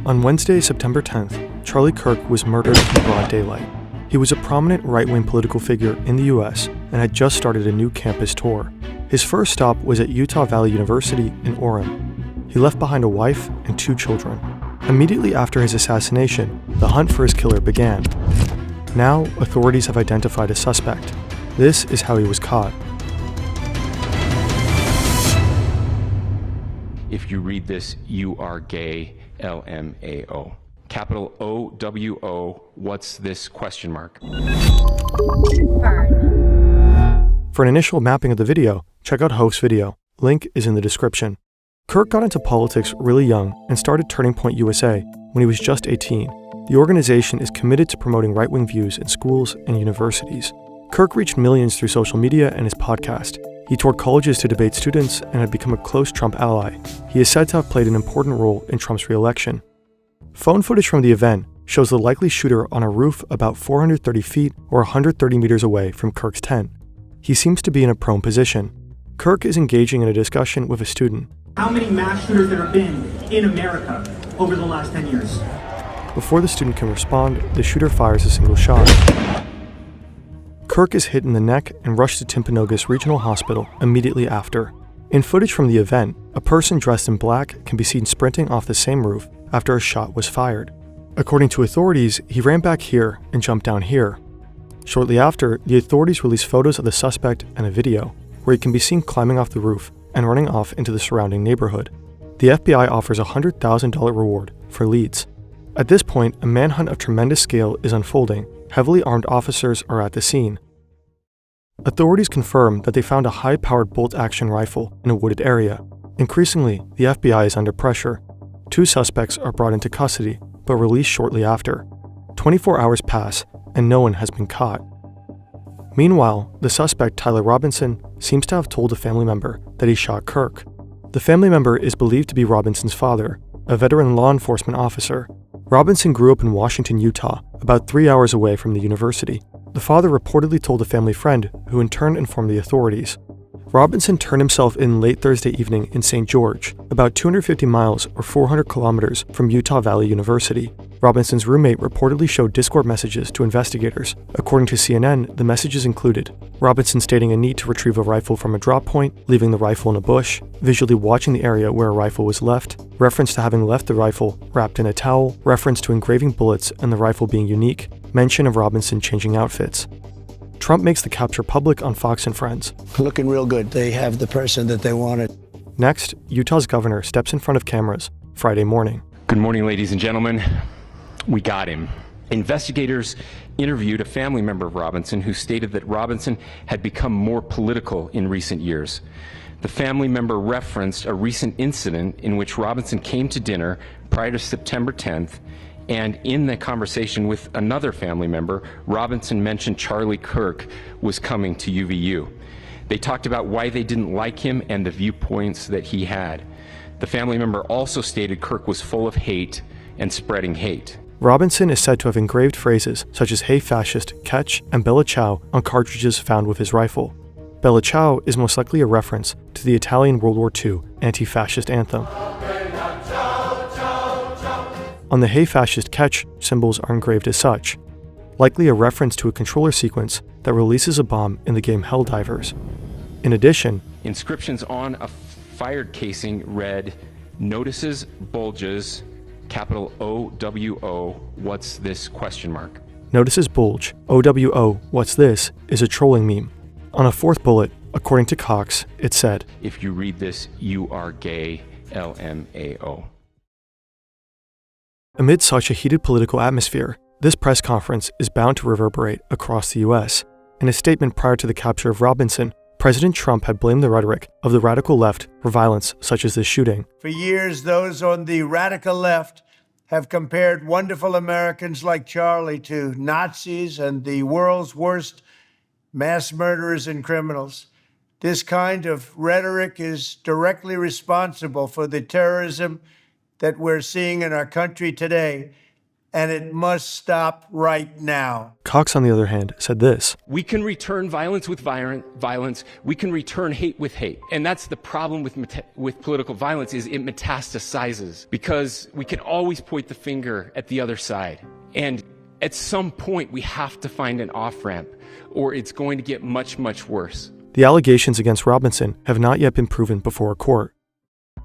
On Wednesday, September 10th, Charlie Kirk was murdered in broad daylight. He was a prominent right-wing political figure in the U.S. and had just started a new campus tour. His first stop was at Utah Valley University in Orem. He left behind a wife and 2 children. Immediately after his assassination, the hunt for his killer began. Now, authorities have identified a suspect. This is how he was caught. If you read this, you are gay, LMAO. Capital OWO, what's this question mark? For an initial mapping of the video, check out Hof's video. Link is in the description. Kirk got into politics really young and started Turning Point USA when he was just 18. The organization is committed to promoting right-wing views in schools and universities. Kirk reached millions through social media and his podcast. He toured colleges to debate students and had become a close Trump ally. He is said to have played an important role in Trump's re-election. Phone footage from the event shows the likely shooter on a roof about 430 feet or 130 meters away from Kirk's tent. He seems to be in a prone position. Kirk is engaging in a discussion with a student. How many mass shooters there have been in America over the last 10 years? Before the student can respond, the shooter fires a single shot. Kirk is hit in the neck and rushed to Timpanogos Regional Hospital immediately after. In footage from the event, a person dressed in black can be seen sprinting off the same roof after a shot was fired. According to authorities, he ran back here and jumped down here. Shortly after, the authorities released photos of the suspect and a video, where he can be seen climbing off the roof and running off into the surrounding neighborhood. The FBI offers a $100,000 reward for leads. At this point, a manhunt of tremendous scale is unfolding. Heavily armed officers are at the scene. Authorities confirm that they found a high-powered bolt-action rifle in a wooded area. Increasingly, the FBI is under pressure. 2 suspects are brought into custody, but released shortly after. 24 hours pass, and no one has been caught. Meanwhile, the suspect, Tyler Robinson, seems to have told a family member that he shot Kirk. The family member is believed to be Robinson's father, a veteran law enforcement officer. Robinson grew up in Washington, Utah, about 3 hours away from the university. The father reportedly told a family friend, who in turn informed the authorities. Robinson turned himself in late Thursday evening in St. George, about 250 miles or 400 kilometers from Utah Valley University. Robinson's roommate reportedly showed Discord messages to investigators. According to CNN, the messages included Robinson stating a need to retrieve a rifle from a drop point, leaving the rifle in a bush, visually watching the area where a rifle was left, reference to having left the rifle wrapped in a towel, reference to engraving bullets and the rifle being unique, mention of Robinson changing outfits. Trump makes the capture public on Fox and Friends. Looking real good. They have the person that they wanted. Next, Utah's governor steps in front of cameras Friday morning. Good morning, ladies and gentlemen. We got him. Investigators interviewed a family member of Robinson who stated that Robinson had become more political in recent years. The family member referenced a recent incident in which Robinson came to dinner prior to September 10th, and in the conversation with another family member, Robinson mentioned Charlie Kirk was coming to UVU. They talked about why they didn't like him and the viewpoints that he had. The family member also stated Kirk was full of hate and spreading hate. Robinson is said to have engraved phrases such as "Hey Fascist," "Catch," and "Bella Ciao" on cartridges found with his rifle. Bella Ciao is most likely a reference to the Italian World War II anti-fascist anthem. On the "Hey Fascist, Catch" symbols are engraved as such, likely a reference to a controller sequence that releases a bomb in the game Helldivers. In addition, inscriptions on a fired casing read, "Notices bulges, capital OWO, what's this question mark?" Notices bulge, OWO, what's this, is a trolling meme. On a 4th bullet, according to Cox, it said, "If you read this, you are gay, LMAO." Amid such a heated political atmosphere, this press conference is bound to reverberate across the U.S. In a statement prior to the capture of Robinson, President Trump had blamed the rhetoric of the radical left for violence such as this shooting. For years, those on the radical left have compared wonderful Americans like Charlie to Nazis and the world's worst mass murderers and criminals. This kind of rhetoric is directly responsible for the terrorism that we're seeing in our country today, and it must stop right now. Cox, on the other hand, said this. We can return violence with violence. We can return hate with hate. And that's the problem with political violence, is it metastasizes, because we can always point the finger at the other side. And at some point, we have to find an off-ramp, or it's going to get much, much worse. The allegations against Robinson have not yet been proven before a court.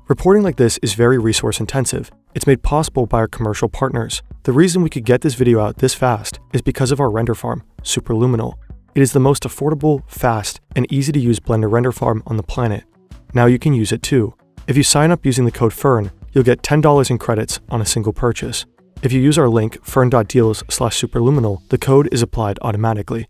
Reporting like this is very resource intensive. It's made possible by our commercial partners. The reason we could get this video out this fast is because of our render farm, Superluminal. It is the most affordable, fast, and easy to use Blender render farm on the planet. Now you can use it too. If you sign up using the code FERN, you'll get $10 in credits on a single purchase. If you use our link fern.deals/superluminal, the code is applied automatically.